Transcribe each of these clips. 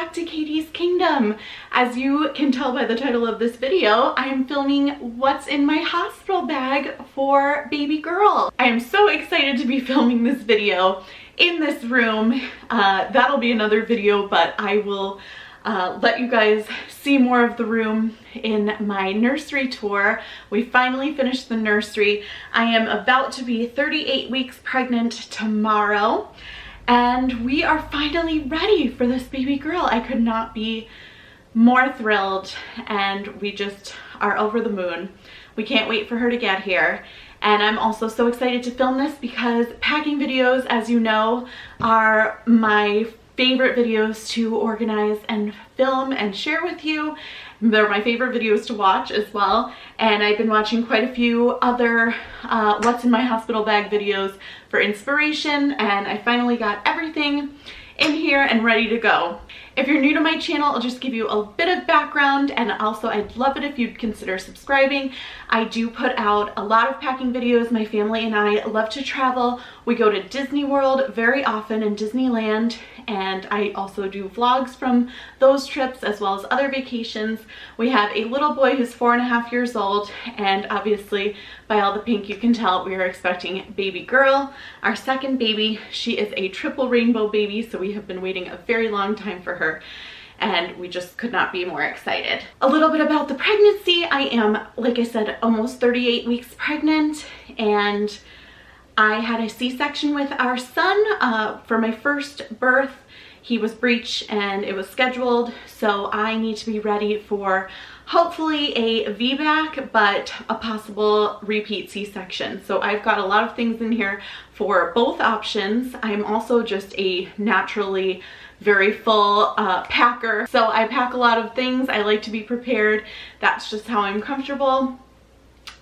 back to Katie's Kingdom. As you can tell by the title of this video, I am filming what's in my hospital bag for baby girl. I am so excited to be filming this video in this room. That'll be another video, but I will let you guys see more of the room in my nursery tour. We finally finished the nursery. I am about to be 38 weeks pregnant tomorrow, and we are finally ready for this baby girl. I could not be more thrilled, and we just are over the moon. We can't wait for her to get here. And I'm also so excited to film this because packing videos, as you know, are my favorite videos to organize and film and share with you. They're my favorite videos to watch as well. And I've been watching quite a few other what's in my hospital bag videos for inspiration, and I finally got everything in here and ready to go. If you're new to my channel, I'll just give you a bit of background, and also I'd love it if you'd consider subscribing. I do put out a lot of packing videos. My family and I love to travel. We go to Disney World very often and Disneyland, and I also do vlogs from those trips as well as other vacations. We have a little boy who's 4.5 years old, and obviously by all the pink you can tell we are expecting baby girl, our second baby. She is a triple rainbow baby, so we have been waiting a very long time for her, and we just could not be more excited. A little bit about the pregnancy. I am, like I said, almost 38 weeks pregnant, and I had a C-section with our son for my first birth. He was breech and it was scheduled, so I need to be ready for hopefully a VBAC, but a possible repeat C-section. So I've got a lot of things in here for both options. I'm also just a naturally very full packer, so I pack a lot of things. I like to be prepared. That's just how I'm comfortable.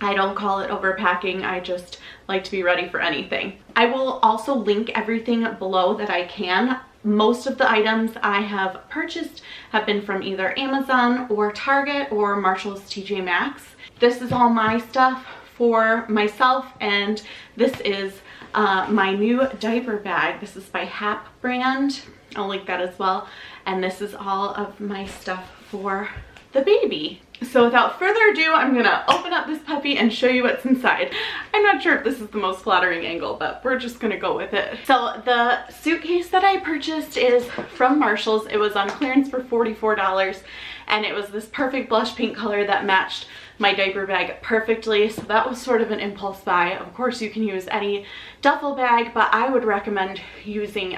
I don't call it overpacking. I just like to be ready for anything. I will also link everything below that I can. Most of the items I have purchased have been from either Amazon or Target or Marshall's TJ Maxx. This is all my stuff for myself, and this is my new diaper bag. This is by Hakka brand. I'll link that as well. And this is all of my stuff for the baby. So without further ado, I'm gonna open up this puppy and show you what's inside. I'm not sure if this is the most flattering angle, but we're just gonna go with it. So the suitcase that I purchased is from Marshall's. It was on clearance for $44, and it was this perfect blush pink color that matched my diaper bag perfectly. So that was sort of an impulse buy. Of course, you can use any duffel bag, but I would recommend using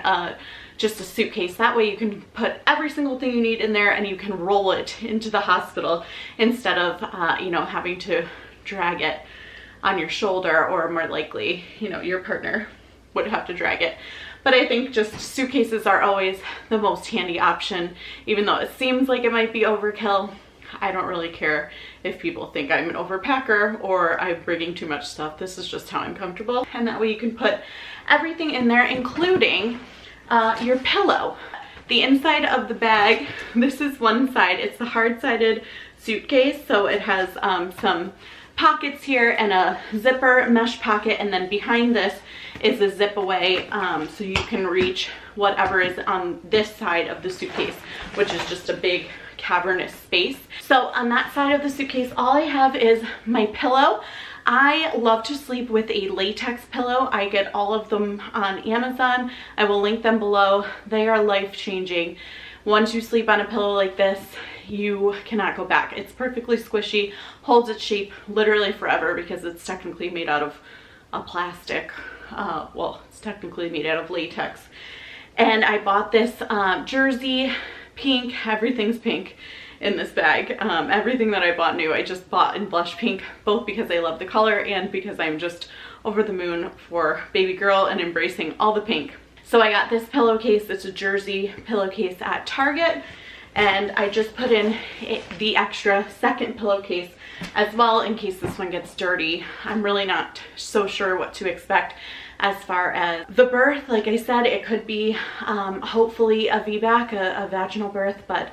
just a suitcase. That way you can put every single thing you need in there and you can roll it into the hospital instead of you know, having to drag it on your shoulder, or more likely, you know, your partner would have to drag it. But I think just suitcases are always the most handy option. Even though it seems like it might be overkill, I don't really care if people think I'm an overpacker or I'm bringing too much stuff. This is just how I'm comfortable, and that way you can put everything in there, including your pillow. The inside of the bag, this is one side. It's the hard-sided suitcase, so it has some pockets here and a zipper mesh pocket, and then behind this is a zip away, so you can reach whatever is on this side of the suitcase, which is just a big cavernous space. So on that side of the suitcase, all I have is my pillow. I love to sleep with a latex pillow. I get all of them on Amazon. I will link them below. They are life-changing. Once you sleep on a pillow like this, you cannot go back. It's perfectly squishy, holds its shape literally forever because it's technically made out of a plastic. Well, it's technically made out of latex. And I bought this jersey, pink, everything's pink in this bag. Everything that I bought new, I just bought in blush pink, both because I love the color and because I'm just over the moon for baby girl and embracing all the pink. So I got this pillowcase. It's a jersey pillowcase at Target, and I just put in the extra second pillowcase as well in case this one gets dirty. I'm really not so sure what to expect as far as the birth. Like I said, it could be hopefully a VBAC, a vaginal birth, but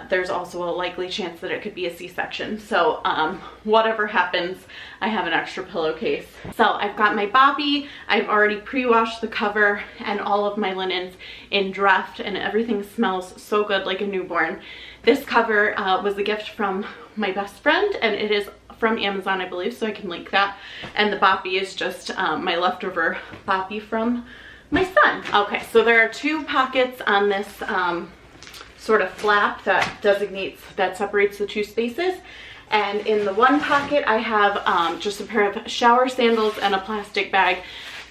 there's also a likely chance that it could be a C-section. So whatever happens, I have an extra pillowcase. So I've got my boppy. I've already pre-washed the cover and all of my linens in Draft, and everything smells so good, like a newborn. This cover was a gift from my best friend, and it is from Amazon, I believe, so I can link that. And the boppy is just my leftover boppy from my son. Okay, so there are 2 pockets on this sort of flap that separates the 2 spaces. And in the one pocket, I have just a pair of shower sandals and a plastic bag.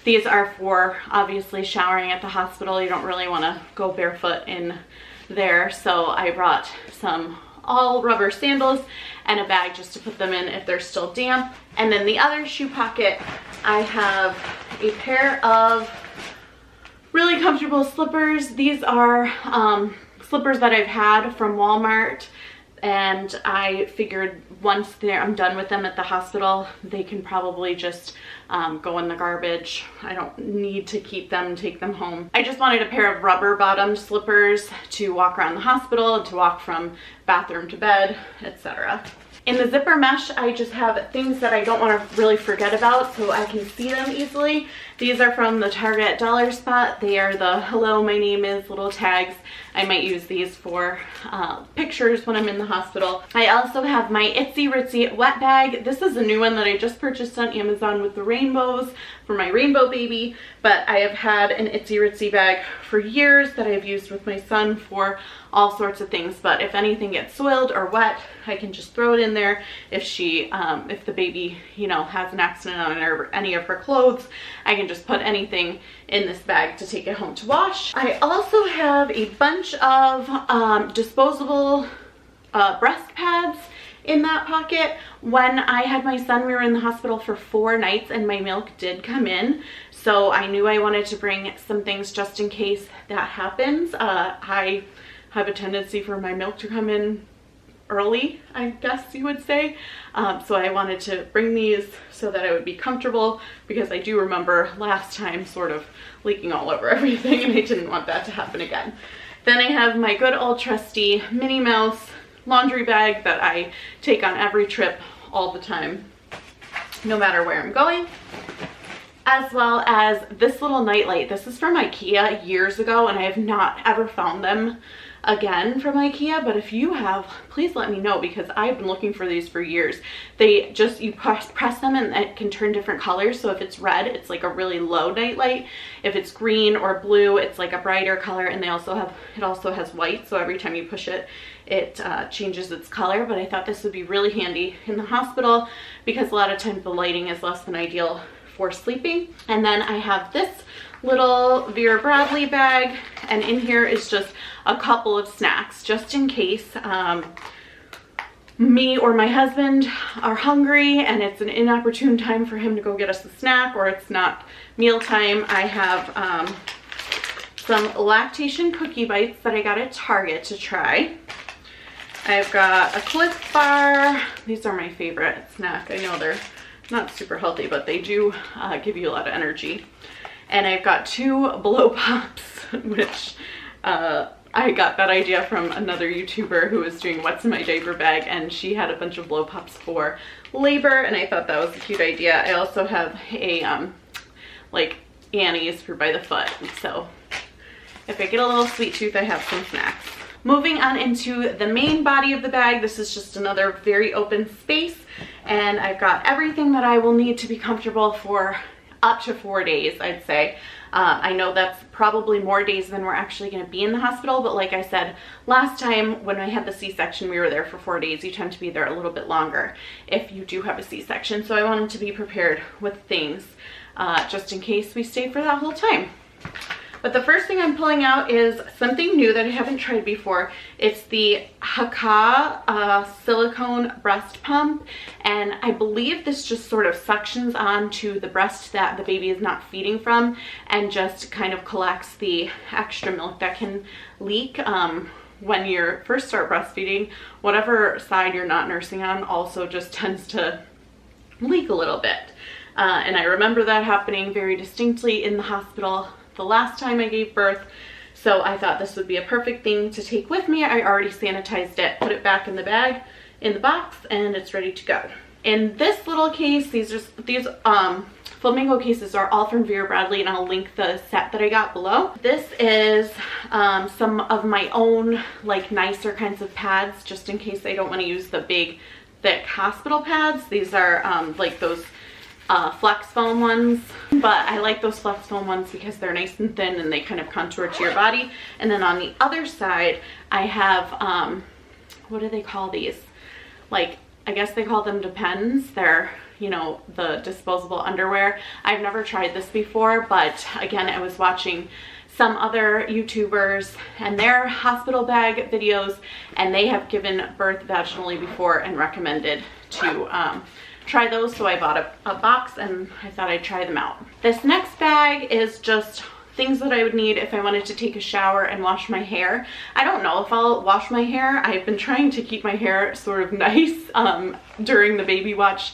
These are for obviously showering at the hospital. You don't really want to go barefoot in there, so I brought some all rubber sandals and a bag just to put them in if they're still damp. And then the other shoe pocket, I have a pair of really comfortable slippers. These are slippers that I've had from Walmart, and I figured once I'm done with them at the hospital, they can probably just go in the garbage. I don't need to keep them, take them home. I just wanted a pair of rubber bottomed slippers to walk around the hospital and to walk from bathroom to bed, etc. In the zipper mesh, I just have things that I don't want to really forget about so I can see them easily. These are from the Target Dollar Spot. They are the "Hello, my name is" little tags. I might use these for pictures when I'm in the hospital. I also have my Itsy Ritsy wet bag. This is a new one that I just purchased on Amazon with the rainbows for my rainbow baby, but I have had an Itsy Ritsy bag for years that I've used with my son for all sorts of things. But if anything gets soiled or wet, I can just throw it in there. If the baby, you know, has an accident on her, or any of her clothes, I can just put anything in this bag to take it home to wash. I also have a bunch of disposable breast pads in that pocket. When I had my son, we were in the hospital for 4 nights and my milk did come in. So I knew I wanted to bring some things just in case that happens. I have a tendency for my milk to come in early, I guess you would say. So I wanted to bring these so that I would be comfortable, because I do remember last time sort of leaking all over everything and I didn't want that to happen again. Then I have my good old trusty Minnie Mouse laundry bag that I take on every trip all the time, no matter where I'm going. As well as this little nightlight. This is from IKEA years ago and I have not ever found them again from IKEA, but if you have, please let me know, because I've been looking for these for years. They just, you press them and it can turn different colors. So if it's red, it's like a really low nightlight. If it's green or blue, it's like a brighter color. And it also has white, so every time you push it, it changes its color. But I thought this would be really handy in the hospital because a lot of times the lighting is less than ideal for sleeping. And then I have this little Vera Bradley bag, and in here is just a couple of snacks just in case me or my husband are hungry and it's an inopportune time for him to go get us a snack, or it's not mealtime. I have some Lactation cookie bites that I got at Target to try. I've got a Cliff Bar. These are my favorite snack. I know they're not super healthy, but they do give you a lot of energy. And I've got 2 blow pops, which I got that idea from another YouTuber who was doing what's in my diaper bag, and she had a bunch of blow pops for labor, and I thought that was a cute idea. I also have a like Annie's for by the foot, so if I get a little sweet tooth, I have some snacks. Moving on into the main body of the bag, this is just another very open space, and I've got everything that I will need to be comfortable for up to 4 days, I'd say. I know that's probably more days than we're actually going to be in the hospital, but like I said, last time when I had the C-section, we were there for 4 days. You tend to be there a little bit longer if you do have a C-section, so I wanted to be prepared with things just in case we stay for that whole time. But the first thing I'm pulling out is something new that I haven't tried before. It's the Hakka silicone breast pump, and I believe this just sort of suctions onto the breast that the baby is not feeding from and just kind of collects the extra milk that can leak when you first start breastfeeding. Whatever side you're not nursing on also just tends to leak a little bit. And I remember that happening very distinctly in the hospital the last time I gave birth. So I thought this would be a perfect thing to take with me. I already sanitized it, put it back in the bag, in the box, and it's ready to go. In this little case, these flamingo cases are all from Vera Bradley, and I'll link the set that I got below. This is some of my own like nicer kinds of pads, just in case I don't want to use the big thick hospital pads. These are like those flex foam ones, but I like those flex foam ones because they're nice and thin and they kind of contour to your body. And then on the other side I have what do they call these, like I guess they call them Depends. They're, you know, the disposable underwear. I've never tried this before, but again, I was watching some other YouTubers and their hospital bag videos, and they have given birth vaginally before and recommended to try those. So I bought a box and I thought I'd try them out. This next bag is just things that I would need if I wanted to take a shower and wash my hair. I don't know if I'll wash my hair. I've been trying to keep my hair sort of nice during the baby watch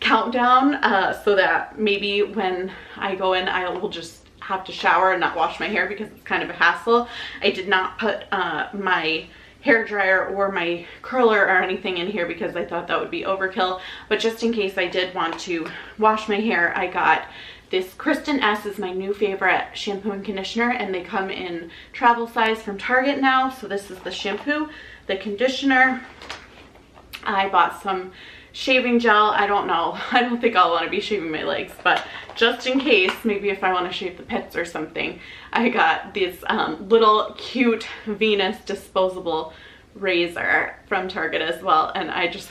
countdown, so that maybe when I go in I will just have to shower and not wash my hair because it's kind of a hassle. I did not put my hair dryer or my curler or anything in here because I thought that would be overkill, but just in case I did want to wash my hair, I got this Kristen S is my new favorite shampoo and conditioner, and they come in travel size from Target now. So this is the shampoo, the conditioner. I bought some shaving gel. I don't know, I don't think I'll want to be shaving my legs, but just in case, maybe if I want to shave the pits or something, I got this little cute Venus disposable razor from Target as well, and I just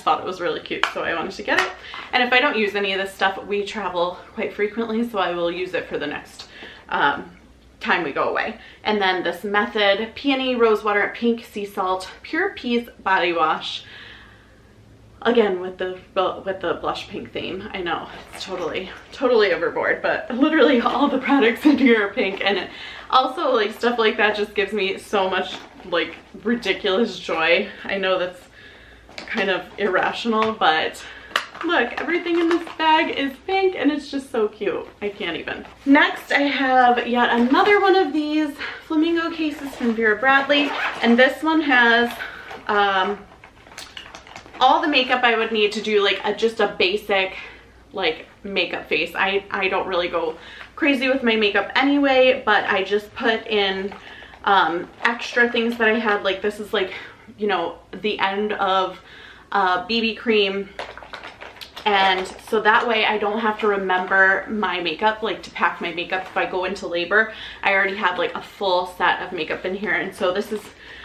thought it was really cute, so I wanted to get it. And if I don't use any of this stuff, we travel quite frequently, so I will use it for the next time we go away. And then this Method Peony Rosewater Pink Sea Salt Pure Peas Body Wash, again with the blush pink theme. I know it's totally overboard, but literally all the products in here are pink, and it also, like, stuff like that just gives me so much like ridiculous joy. I know that's kind of irrational, but look, everything in this bag is pink and it's just so cute. I can't even. Next, I have yet another one of these flamingo cases from Vera Bradley, and this one has all the makeup I would need to do like just a basic like makeup face. I don't really go crazy with my makeup anyway, but I just put in extra things that I had. Like this is like, you know, the end of BB cream, and so that way I don't have to remember my makeup, like to pack my makeup if I go into labor. I already have like a full set of makeup in here, and so this is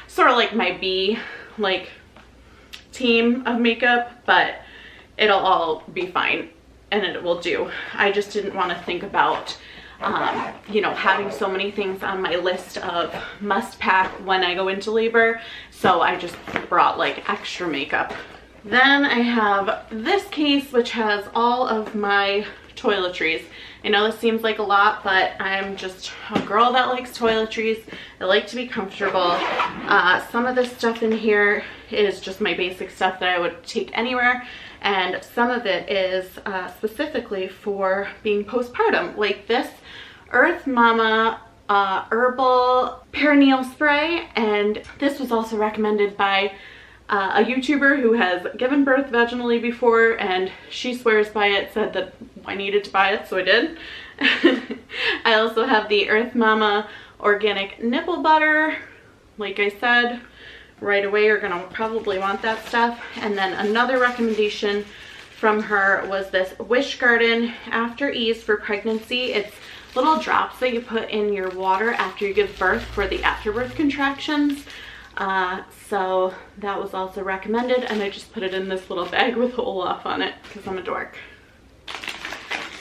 sort of like my B like team of makeup, but it'll all be fine and it will do. I just didn't want to think about you know, having so many things on my list of must pack when I go into labor, so I just brought like extra makeup. Then I have this case which has all of my toiletries. I know this seems like a lot, but I'm just a girl that likes toiletries. I like to be comfortable. Some of this stuff in here is just my basic stuff that I would take anywhere, and some of it is specifically for being postpartum, like this Earth Mama Herbal Perineum spray, and this was also recommended by a YouTuber who has given birth vaginally before, and she swears by it, said that I needed to buy it, so I did. I also have the Earth Mama Organic Nipple Butter. Like I said, right away you're gonna probably want that stuff. And then another recommendation from her was this Wish Garden After Ease for pregnancy. It's little drops that you put in your water after you give birth for the afterbirth contractions. So that was also recommended, and I just put it in this little bag with Olaf on it because I'm a dork.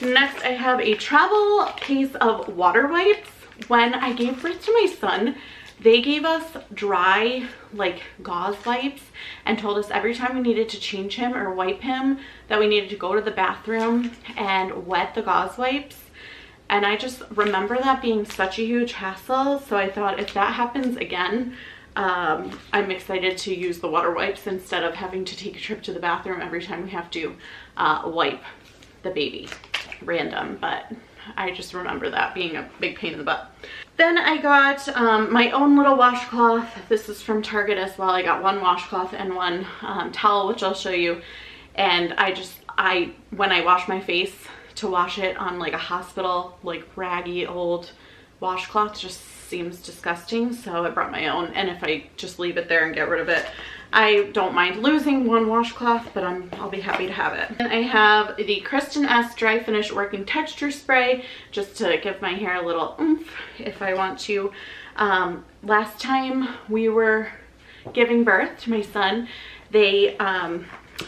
Next, I have a travel case of water wipes. When I gave birth to my son, they gave us dry like gauze wipes and told us every time we needed to change him or wipe him that we needed to go to the bathroom and wet the gauze wipes. And I just remember that being such a huge hassle, so I thought if that happens again, I'm excited to use the water wipes instead of having to take a trip to the bathroom every time we have to wipe the baby. random, but I just remember that being a big pain in the butt. Then I got my own little washcloth. This is from Target as well. I got one washcloth and one towel, which I'll show you. And when I wash my face, to wash it on like a hospital, like raggy old washcloth just seems disgusting. So I brought my own, and if I just leave it there and get rid of it, I don't mind losing one washcloth, but I'll be happy to have it. And I have the Kristen S Dry Finish Working Texture Spray, just to give my hair a little oomph if I want to. Last time we were giving birth to my son,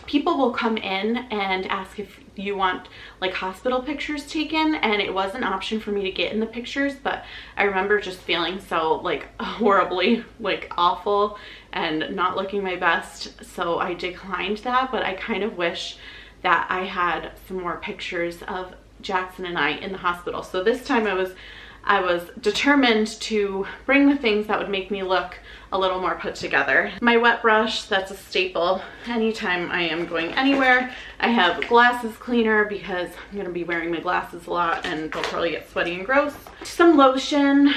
people will come in and ask if you want like hospital pictures taken, and it was an option for me to get in the pictures, but I remember just feeling so like horribly like awful and not looking my best, so I declined that. But I kind of wish that I had some more pictures of Jackson and I in the hospital. So this time I was determined to bring the things that would make me look a little more put together. My wet brush, that's a staple anytime I am going anywhere. I have glasses cleaner because I'm gonna be wearing my glasses a lot and they'll probably get sweaty and gross. Some lotion.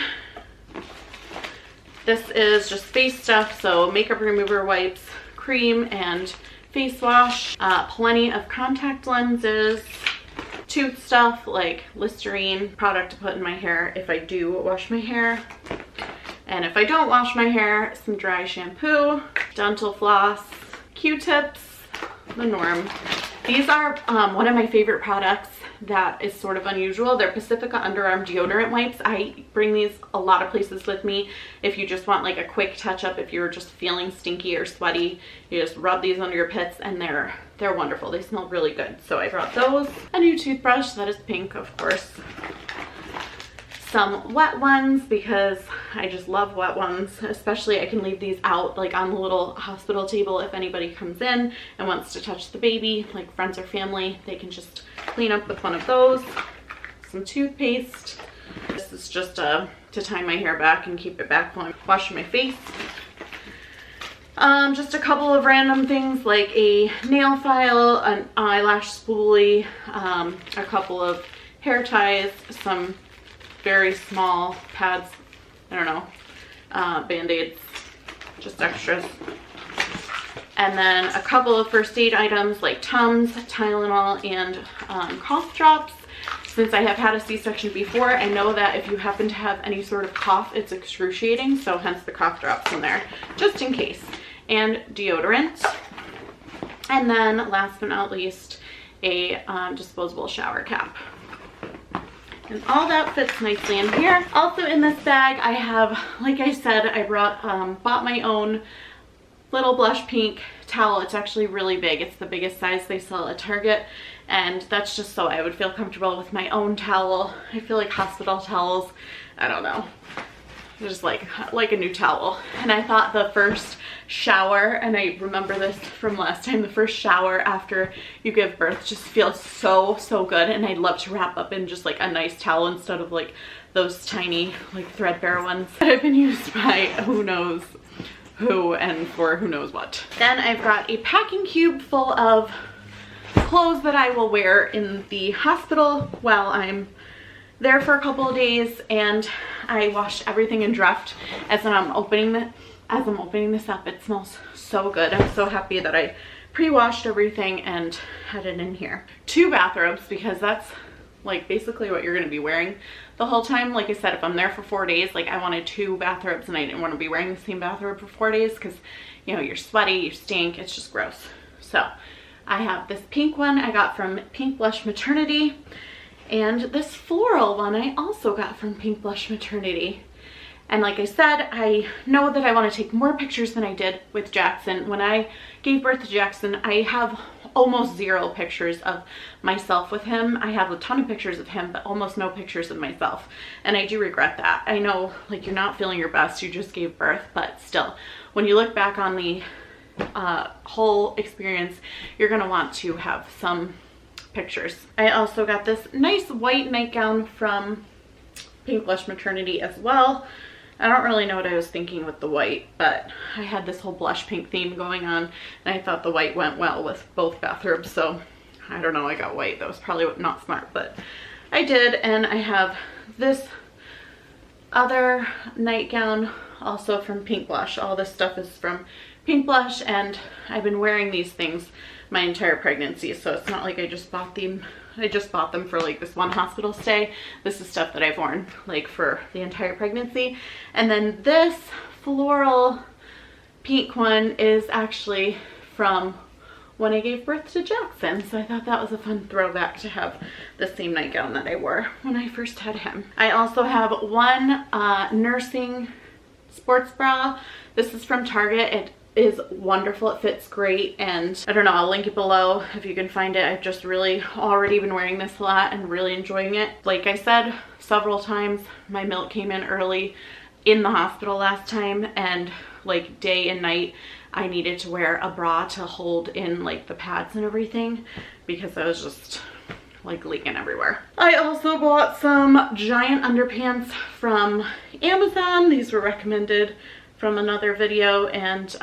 This is just face stuff, so makeup remover wipes, cream, and face wash. Plenty of contact lenses. Tooth stuff like Listerine, product to put in my hair if I do wash my hair. And if I don't wash my hair, some dry shampoo, dental floss, Q-tips, the norm. These are one of my favorite products that is sort of unusual. They're Pacifica Underarm deodorant wipes. I bring these a lot of places with me. If you just want like a quick touch up, if you're just feeling stinky or sweaty, you just rub these under your pits and they're wonderful. They smell really good. So I brought those. A new toothbrush that is pink, of course. Some wet ones because I just love wet ones, especially I can leave these out like on the little hospital table if anybody comes in and wants to touch the baby, like friends or family, they can just clean up with one of those. Some toothpaste. This is just to tie my hair back and keep it back while I'm washing my face. Just a couple of random things like a nail file, an eyelash spoolie, a couple of hair ties, some very small pads, I don't know, band-aids, just extras. And then a couple of first aid items like Tums, Tylenol, and cough drops. Since I have had a C-section before, I know that if you happen to have any sort of cough, it's excruciating, so hence the cough drops in there, just in case. And deodorant. And then last but not least, a disposable shower cap. And all that fits nicely in here. Also in this bag, I have, like I said, I bought my own little blush pink towel. It's actually really big. It's the biggest size they sell at Target. And that's just so I would feel comfortable with my own towel. I feel like hospital towels, I don't know, just like a new towel. And I thought the first shower, and I remember this from last time, the first shower after you give birth just feels so good, and I'd love to wrap up in just like a nice towel instead of like those tiny like threadbare ones that have been used by who knows who and for who knows what. Then I've got a packing cube full of clothes that I will wear in the hospital while I'm there for a couple of days, and I washed everything in Dreft. As I'm opening this up, it smells so good. I'm so happy that I pre-washed everything and had it in here. 2 bathrobes because that's like basically what you're going to be wearing the whole time. Like I said, if I'm there for 4 days, like I wanted 2 bathrobes and I didn't want to be wearing the same bathrobe for 4 days because, you know, you're sweaty, you stink, it's just gross. So I have this pink one I got from Pink Blush Maternity, and this floral one I also got from Pink Blush Maternity. And like I said, I know that I want to take more pictures than I did with Jackson. When I gave birth to Jackson, I have almost 0 pictures of myself with him. I have a ton of pictures of him, but almost no pictures of myself. And I do regret that. I know, like, you're not feeling your best, you just gave birth, but still, when you look back on the whole experience, you're gonna want to have some pictures. I also got this nice white nightgown from Pink Blush Maternity as well. I don't really know what I was thinking with the white, but I had this whole blush pink theme going on, and I thought the white went well with both bathrobes, so I don't know, I got white. That was probably not smart, but I did. And I have this other nightgown also from Pink Blush. All this stuff is from Pink Blush, and I've been wearing these things my entire pregnancy, so it's not like I just bought them for like this one hospital stay. This is stuff that I've worn like for the entire pregnancy. And then this floral pink one is actually from when I gave birth to Jackson, so I thought that was a fun throwback to have the same nightgown that I wore when I first had him. I also have one nursing sports bra. This is from Target. It is wonderful. It fits great, and I don't know, I'll link it below if you can find it. I've just really already been wearing this a lot and really enjoying it. Like I said several times, my milk came in early in the hospital last time, and like day and night I needed to wear a bra to hold in like the pads and everything because I was just like leaking everywhere. I also bought some giant underpants from Amazon. These were recommended from another video, and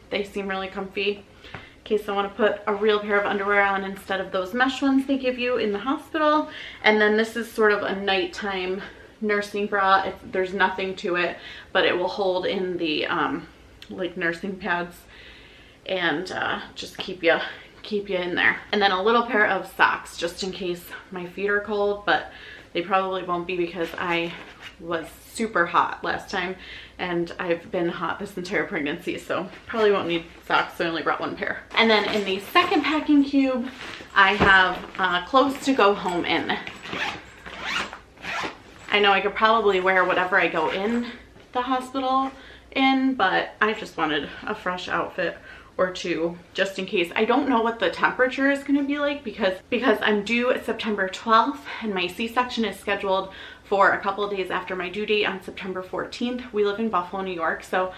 they seem really comfy in case I want to put a real pair of underwear on instead of those mesh ones they give you in the hospital. And then this is sort of a nighttime nursing bra. There's nothing to it, but it will hold in the like nursing pads and just keep you in there. And then a little pair of socks just in case my feet are cold, but they probably won't be because I was super hot last time and I've been hot this entire pregnancy, so probably won't need socks, so I only brought one pair. And then in the second packing cube I have clothes to go home in. I know I could probably wear whatever I go in the hospital in, but I just wanted a fresh outfit or two just in case. I don't know what the temperature is going to be like because I'm due September 12th and my C-section is scheduled for a couple of days after my due date on September 14th. We live in Buffalo, New York, so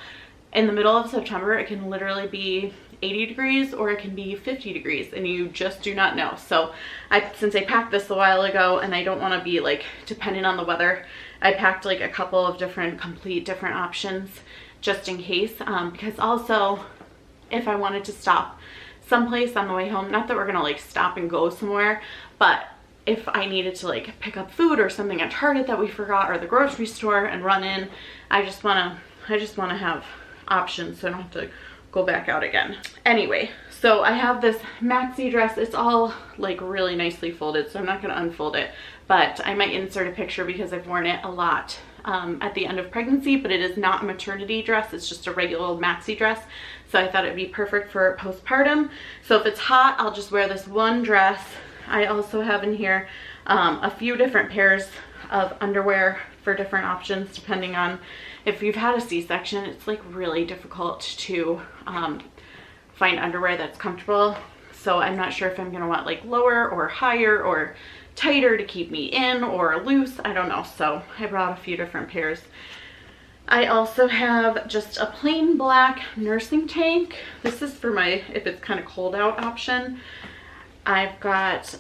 in the middle of September it can literally be 80 degrees or it can be 50 degrees and you just do not know. So since I packed this a while ago and I don't want to be like dependent on the weather, I packed like a couple of complete different options just in case, because also if I wanted to stop someplace on the way home, not that we're gonna like stop and go somewhere, but if I needed to like pick up food or something at Target that we forgot or the grocery store and run in, I just wanna have options so I don't have to go back out again. Anyway, so I have this maxi dress. It's all like really nicely folded, so I'm not gonna unfold it, but I might insert a picture because I've worn it a lot at the end of pregnancy, but it is not a maternity dress. It's just a regular old maxi dress. So I thought it'd be perfect for postpartum. So if it's hot, I'll just wear this one dress. I also have in here a few different pairs of underwear for different options depending on if you've had a C-section. It's like really difficult to find underwear that's comfortable. So I'm not sure if I'm gonna want like lower or higher or tighter to keep me in or loose. I don't know. So I brought a few different pairs. I also have just a plain black nursing tank. This is for my if it's kind of cold out option. I've got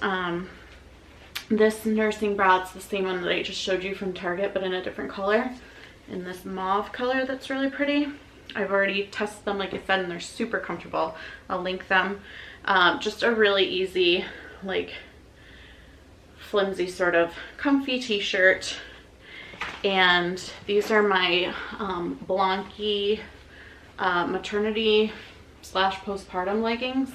this nursing bra. It's the same one that I just showed you from Target, but in a different color, in this mauve color that's really pretty. I've already tested them, like I said, and they're super comfortable. I'll link them. Just a really easy, like flimsy sort of comfy t-shirt. And these are my Blanky maternity / postpartum leggings.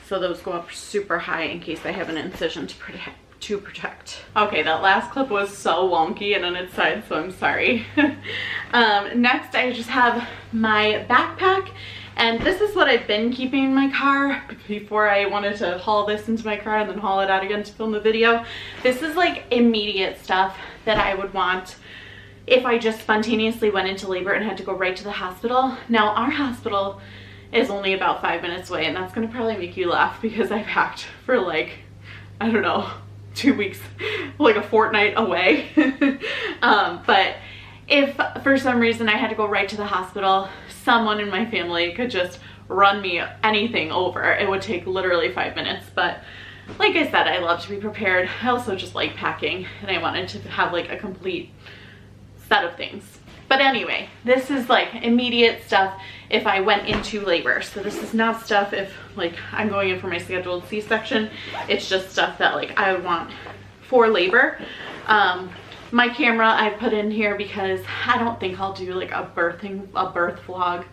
So those go up super high in case I have an incision to protect. Okay, that last clip was so wonky and on its side, so I'm sorry. Next, I just have my backpack. And this is what I've been keeping in my car before I wanted to haul this into my car and then haul it out again to film the video. This is like immediate stuff that I would want if I just spontaneously went into labor and had to go right to the hospital. Now, our hospital is only about 5 minutes away, and that's gonna probably make you laugh because I packed for like, I don't know, 2 weeks, like a fortnight away. But if for some reason I had to go right to the hospital, someone in my family could just run me anything over. It would take literally 5 minutes. But like I said, I love to be prepared. I also just like packing, and I wanted to have like a complete set of things. But anyway, this is like immediate stuff if I went into labor. So this is not stuff if like I'm going in for my scheduled C-section. It's just stuff that like I would want for labor. My camera I put in here because I don't think I'll do like a birth vlog.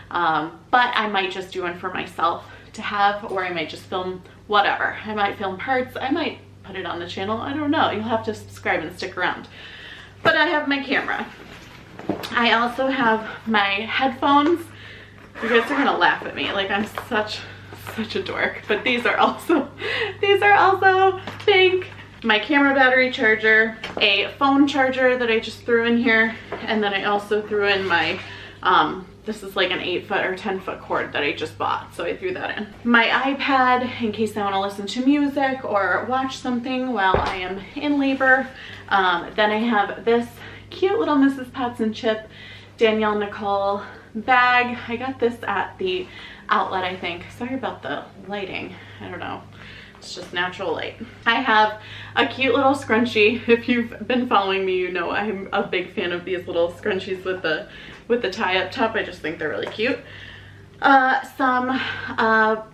But I might just do one for myself to have, or I might just film whatever. I might film parts. I might put it on the channel. I don't know. You'll have to subscribe and stick around. But I have my camera. I also have my headphones. You guys are gonna laugh at me. Like I'm such a dork. But these are also pink. My camera battery charger, a phone charger that I just threw in here, and then I also threw in my this is like an 8-foot or 10-foot cord that I just bought, so I threw that in. My iPad in case I want to listen to music or watch something while I am in labor. Then I have this cute little Mrs. Potts and Chip Danielle Nicole bag. I got this at the outlet, I think. Sorry about the lighting. I don't know. It's just natural light. I have a cute little scrunchie. If you've been following me, you know I'm a big fan of these little scrunchies with the tie up top. I just think they're really cute. Some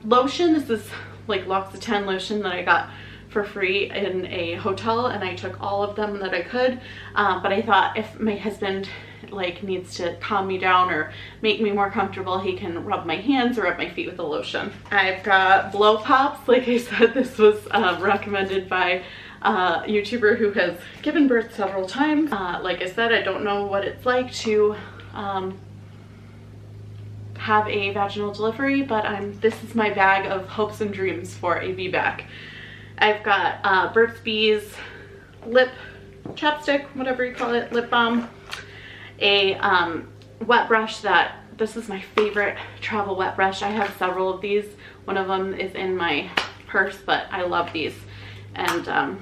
lotion. This is like L'Occitane lotion that I got for free in a hotel, and I took all of them that I could. But I thought if my husband like needs to calm me down or make me more comfortable, he can rub my hands or rub my feet with the lotion. I've got blow pops. Like I said, this was recommended by a YouTuber who has given birth several times. Like I said, I don't know what it's like to have a vaginal delivery, but this is my bag of hopes and dreams for a VBAC. I've got Burt's Bees lip chapstick, whatever you call it, lip balm, a wet brush this is my favorite travel wet brush. I have several of these. One of them is in my purse, but I love these, and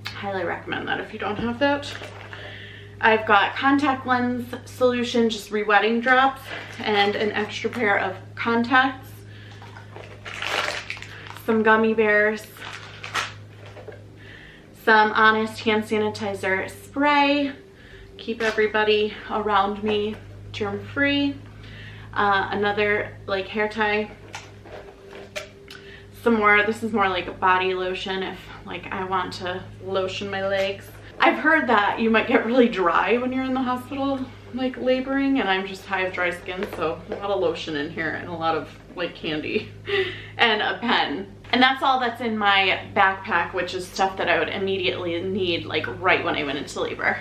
highly recommend that if you don't have that. I've got contact lens solution, just re-wetting drops, and an extra pair of contacts, some gummy bears, some Honest hand sanitizer spray, keep everybody around me germ free, another like hair tie, some more, this is more like a body lotion if like I want to lotion my legs. I've heard that you might get really dry when you're in the hospital like laboring, and I have dry skin, so a lot of lotion in here and a lot of like candy and a pen. And that's all that's in my backpack, which is stuff that I would immediately need like right when I went into labor.